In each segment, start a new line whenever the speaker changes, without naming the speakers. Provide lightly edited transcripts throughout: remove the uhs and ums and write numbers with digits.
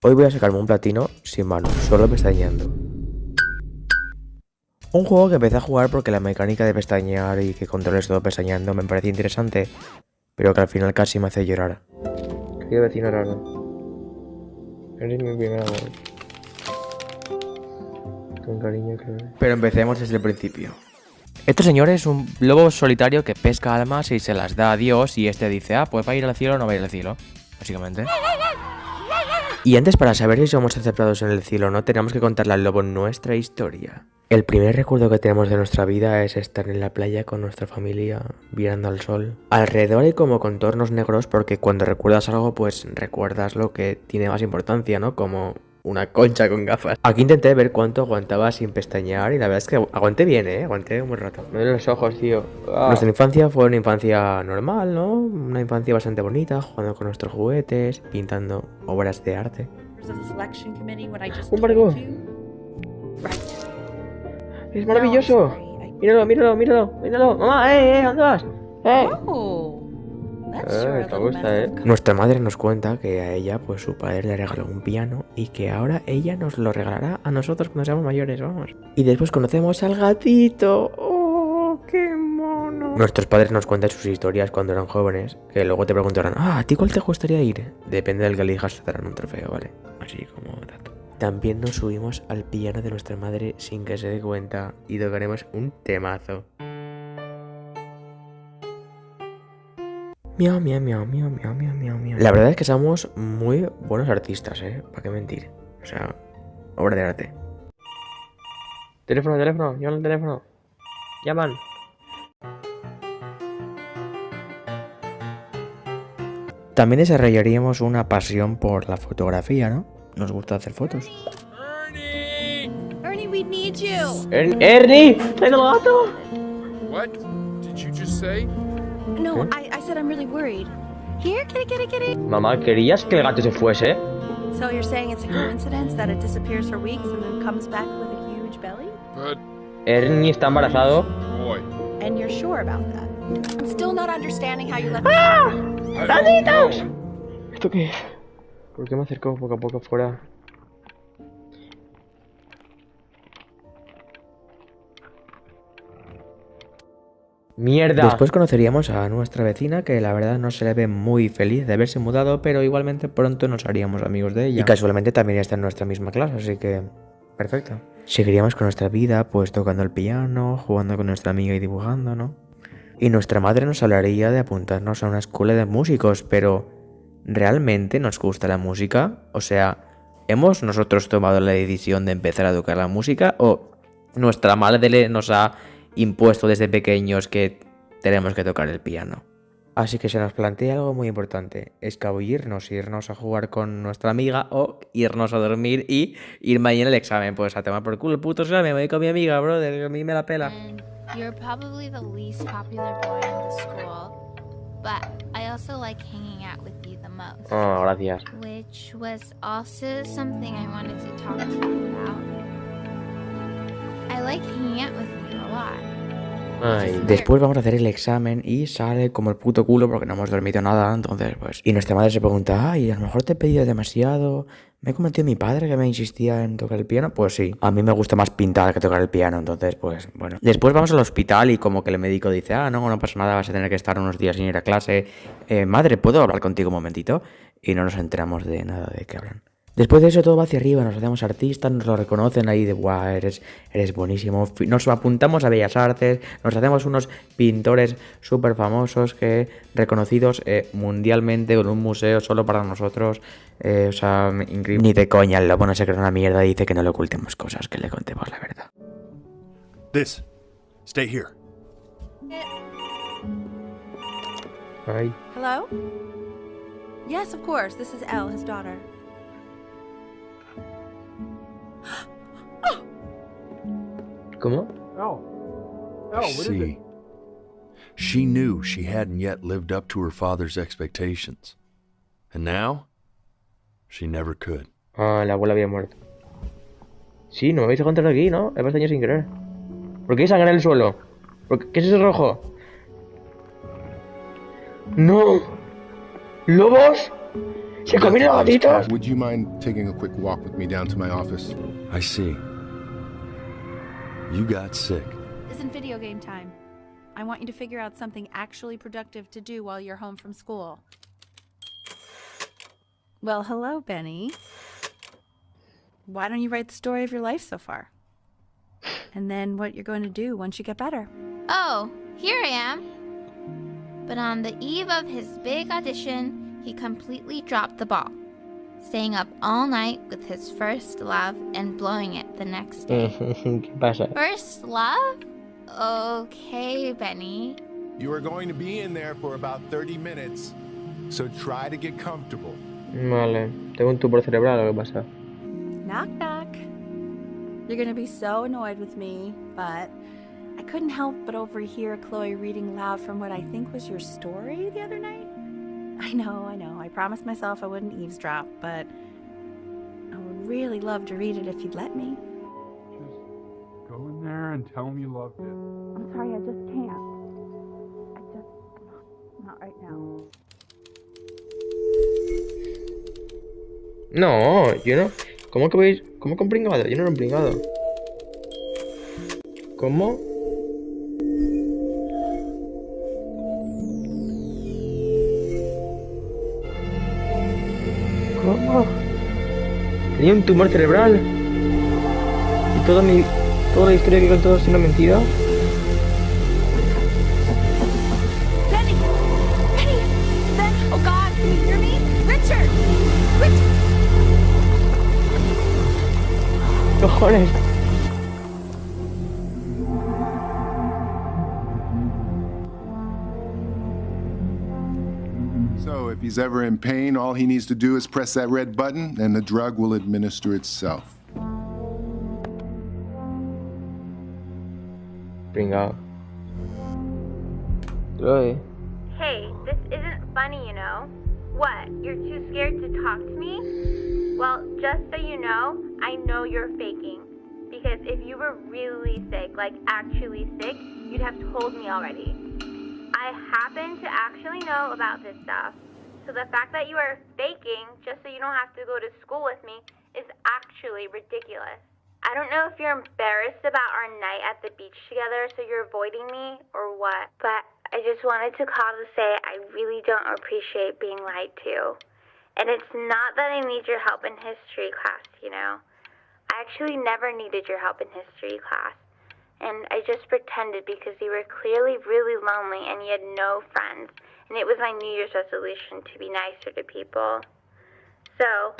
Hoy voy a sacarme un platino sin manos, solo pestañeando. Un juego que empecé a jugar porque la mecánica de pestañear y que controles todo pestañeando me parecía interesante, pero que al final casi me hace llorar. Querido vecino raro, eres mi primer amor. Con cariño, claro. Pero empecemos desde el principio. Este señor es un lobo solitario que pesca almas y se las da a Dios, y este dice, pues va a ir al cielo o no va a ir al cielo, básicamente. Y antes, para saber si somos aceptados en el cielo o no, tenemos que contarle al lobo nuestra historia. El primer recuerdo que tenemos de nuestra vida es estar en la playa con nuestra familia, mirando al sol. Alrededor hay como contornos negros porque cuando recuerdas algo, pues recuerdas lo que tiene más importancia, ¿no? Como una concha con gafas. Aquí intenté ver cuánto aguantaba sin pestañear y la verdad es que aguanté bien, aguanté un buen rato. Me duelen los ojos, tío. Nuestra infancia fue una infancia normal, ¿no? Una infancia bastante bonita, jugando con nuestros juguetes, pintando obras de arte. ¡Un barco! ¡Es maravilloso! ¡Míralo, míralo, míralo! ¡Míralo! ¡Mamá, ¿dónde vas? Te gusta, Nuestra madre nos cuenta que a ella, pues su padre le regaló un piano y que ahora ella nos lo regalará a nosotros cuando seamos mayores, vamos. Y después conocemos al gatito. ¡Oh, qué mono! Nuestros padres nos cuentan sus historias cuando eran jóvenes, que luego te preguntarán, ¿a ti cuál te gustaría ir? Depende del que elijas, te darán un trofeo, ¿vale? Así como dato. También nos subimos al piano de nuestra madre sin que se dé cuenta y tocaremos un temazo. Miau, miau, miau, miau, miau, miau, miau, miau. La verdad es que somos muy buenos artistas, ¿para qué mentir? O sea, obra de arte. Teléfono, llaman al teléfono. Llaman. También desarrollaríamos una pasión por la fotografía, ¿no? Nos gusta hacer fotos.
Ernie, we need you.
Ernie, ¡ven al gato!
What? Did you just say?
No, I said I'm really worried. Here, kitty.
Mamá, ¿querías que el gato se fuese?
So you're saying it's a coincidence that it disappears for weeks and then comes back with a huge belly?
But,
Ernie está embarazado.
boy,
And you're sure about that? I'm still not understanding how you let
I don't know.
¿Esto qué es? ¿Por qué me acerco poco a poco fuera? ¡Mierda! Después conoceríamos a nuestra vecina, que la verdad no se le ve muy feliz de haberse mudado, pero igualmente pronto nos haríamos amigos de ella. Y casualmente también está en nuestra misma clase, así que... perfecto. Seguiríamos con nuestra vida, pues tocando el piano, jugando con nuestra amiga y dibujando, ¿no? Y nuestra madre nos hablaría de apuntarnos a una escuela de músicos, pero... ¿realmente nos gusta la música? O sea, ¿hemos nosotros tomado la decisión de empezar a tocar la música o nuestra madre nos ha impuesto desde pequeños que tenemos que tocar el piano? Así que se nos plantea algo muy importante, escabullirnos, irnos a jugar con nuestra amiga o irnos a dormir y ir mañana al examen. Pues a tomar por culo el puto examen, me voy con mi amiga, brother, a mí me la pela.
And you're probably the least popular boy in the school, but I also like hanging out with you the most.
Oh, gracias.
Which was also something I wanted to talk to you about. I like hanging out with you a lot.
Ay, después vamos a hacer el examen y sale como el puto culo porque no hemos dormido nada, entonces pues... Y nuestra madre se pregunta, ay, a lo mejor te he pedido demasiado, ¿me ha cometido mi padre que me insistía en tocar el piano? Pues sí, a mí me gusta más pintar que tocar el piano, entonces pues bueno. Después vamos al hospital y como que el médico dice, no pasa nada, vas a tener que estar unos días sin ir a clase. Madre, ¿puedo hablar contigo un momentito? Y no nos enteramos de nada de qué hablan. Después de eso todo va hacia arriba, nos hacemos artistas, nos lo reconocen ahí de guau, eres buenísimo. Nos apuntamos a Bellas Artes, nos hacemos unos pintores súper famosos reconocidos mundialmente con un museo solo para nosotros. O sea, increíble. Ni de coña, el lobo no se cree una mierda y dice que no le ocultemos cosas, que le contemos la verdad.
This. Stay here.
Ay.
Hello? Yes, of course. This is Elle, his daughter.
¿Cómo?
See, she knew she hadn't yet lived up to her father's expectations. And now, she never could.
La abuela había muerto. Sí, no me habéis encontrado aquí, ¿no? He pestañado sin querer. ¿Por qué hay sangre en el suelo? ¿Qué es ese rojo? ¡No! ¿Lobos? ¡Se comió los gatitos!
Would you mind taking a quick walk with me down to my office?
I see. You got sick.
Isn't video game time. I want you to figure out something actually productive to do while you're home from school. Well, hello, Benny. Why don't you write the story of your life so far? And then what you're going to do once you get better.
Oh, here I am. But on the eve of his big audition, he completely dropped the ball, staying up all night with his first love and blowing it the next day.
¿Qué pasa?
First love? Okay, Benny.
You are going to be in there for about 30 minutes, so try to get comfortable.
Vale, tengo un tumor cerebral, ¿o qué pasa?
Knock, knock. You're going to be so annoyed with me, but I couldn't help but overhear Chloe reading loud from what I think was your story the other night. I know. I promised myself I wouldn't eavesdrop, but I would really love to read it if you'd let me.
Just go in there and tell him you loved it.
I'm sorry, I just can't. Not right now.
No, yo no. ¿Cómo que veis? ¿Cómo que un pringado? Yo no era un pringado. ¿Cómo? ¿Cómo? Tenía un tumor cerebral. Y toda la historia que he contado es una mentira.
Benny! Oh God, can you hear me? Richard!
¡Cojones!
So, if he's ever in pain, all he needs to do is press that red button, and the drug will administer itself.
Pringado. Chloe.
Hey, this isn't funny, you know. What, you're too scared to talk to me? Well, just so you know, I know you're faking. Because if you were really sick, like actually sick, you'd have told me already. I happen to actually know about this stuff. So the fact that you are faking just so you don't have to go to school with me is actually ridiculous. I don't know if you're embarrassed about our night at the beach together, so you're avoiding me or what, but I just wanted to call to say I really don't appreciate being lied to. And it's not that I need your help in history class, you know. I actually never needed your help in history class. And I just pretended because you were clearly really lonely and you had no friends. And it was my New Year's resolution to be nicer to people. So,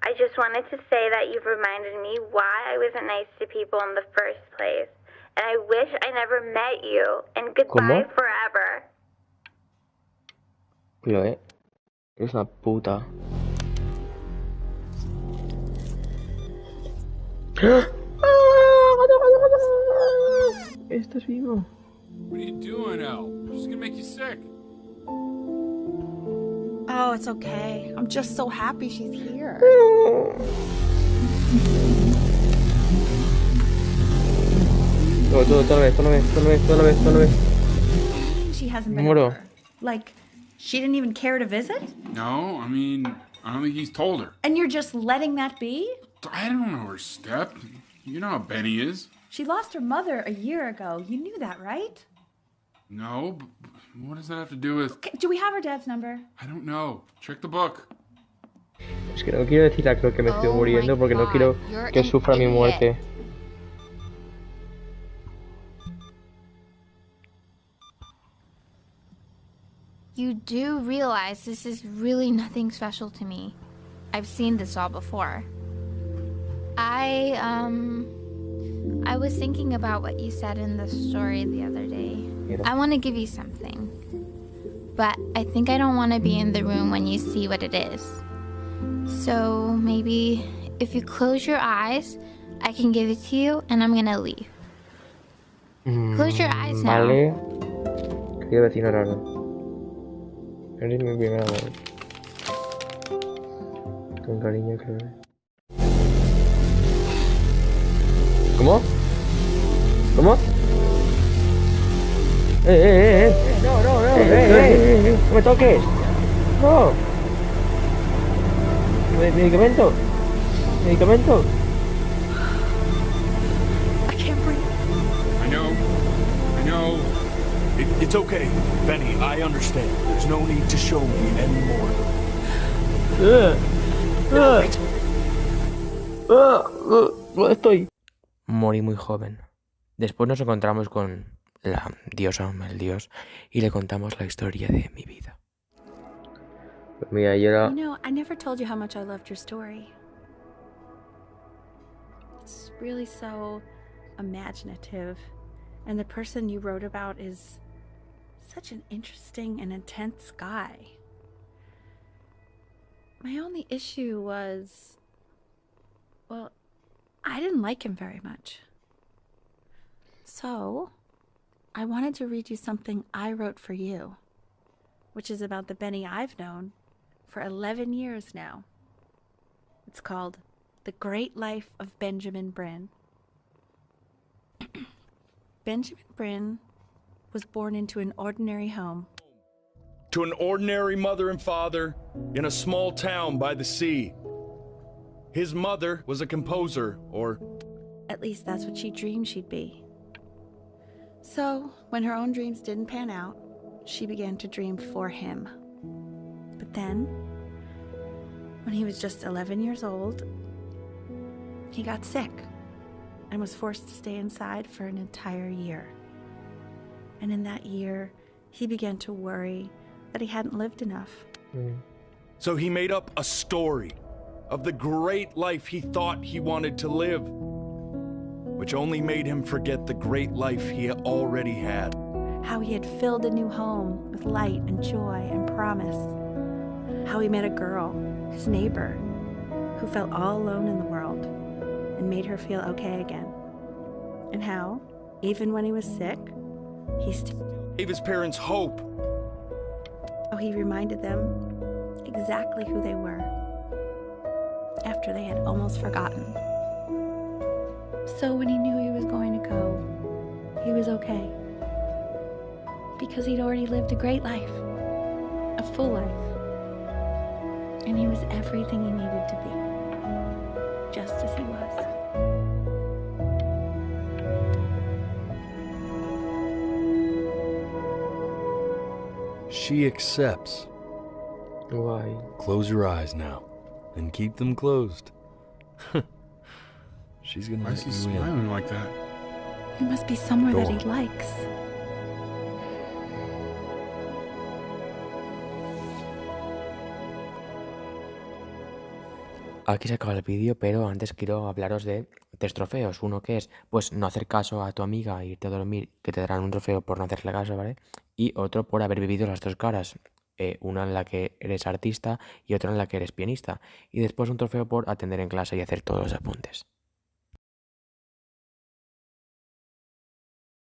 I just wanted to say that you've reminded me why I wasn't nice to people in the first place. And I wish I never met you. And goodbye
¿Cómo?
forever.
Chloe. Eres una puta. ¿Estás vivo?
What are you doing, El? She's gonna make you sick.
Oh, it's okay. I'm just so happy she's here.
Toda la vez.
She hasn't been
Muero.
over. Like, she didn't even care to visit?
No, I mean, I don't think he's told her.
And you're just letting that be?
I don't know her step. You know how Benny is.
She lost her mother a year ago. You knew that, right?
No, but what does that have to do with...
Okay, do we have her dad's number?
I don't know. Check the book.
Es que no quiero decir a Chloe que me estoy muriendo porque no quiero que sufra mi muerte.
You do realize this is really nothing special to me. I've seen this all before. I was thinking about what you said in the story the other day. I want to give you something. But I think I don't want to be in the room when you see what it is. So maybe if you close your eyes, I can give it to you and I'm going to leave. Close your eyes now.
Vale. Querido vecino raro. Eres mi primer amor. Con cariño, Chloe. ¿Cómo? ¿Cómo? No, no me toques. No. medicamento. Medicamento.
I can't breathe.
I know.
It's okay, Benny, I understand. There's no need to show me anymore.
Estoy. Morí muy joven. Después nos encontramos con la diosa, el dios, y le contamos la historia de mi vida. Pues mira, yo era...
You know, I never told you how much I loved your story. It's really so imaginative, and the person you wrote about is such an interesting and intense guy. My only issue was, well, I didn't like him very much. So, I wanted to read you something I wrote for you, which is about the Benny I've known for 11 years now. It's called The Great Life of Benjamin Bryn. Benjamin Bryn was born into an ordinary home.
To an ordinary mother and father in a small town by the sea. His mother was a composer, or...
At least that's what she dreamed she'd be. So, when her own dreams didn't pan out, she began to dream for him. But then, when he was just 11 years old, he got sick and was forced to stay inside for an entire year. And in that year, he began to worry that he hadn't lived enough.
So he made up a story of the great life he thought he wanted to live, which only made him forget the great life he already had.
How he had filled a new home with light and joy and promise. How he met a girl, his neighbor, who felt all alone in the world and made her feel okay again. And how, even when he was sick, he still
Gave his parents hope.
how he reminded them exactly who they were after they had almost forgotten. So when he knew he was going to go, he was okay. Because he'd already lived a great life, a full life. And he was everything he needed to be, just as he was.
She accepts.
Guay.
Close your eyes now, and keep them closed. She's gonna
Why
let
is he
you in.
smiling like that?
He must be somewhere
Go
that
on.
he likes.
Aquí se acaba el vídeo, pero antes quiero hablaros de 3 trofeos. Uno que es, pues, no hacer caso a tu amiga e irte a dormir, que te darán un trofeo por no hacerle caso, ¿vale? Y otro por haber vivido las 2 caras. Una en la que eres artista y otra en la que eres pianista. Y después un trofeo por atender en clase y hacer todos los apuntes.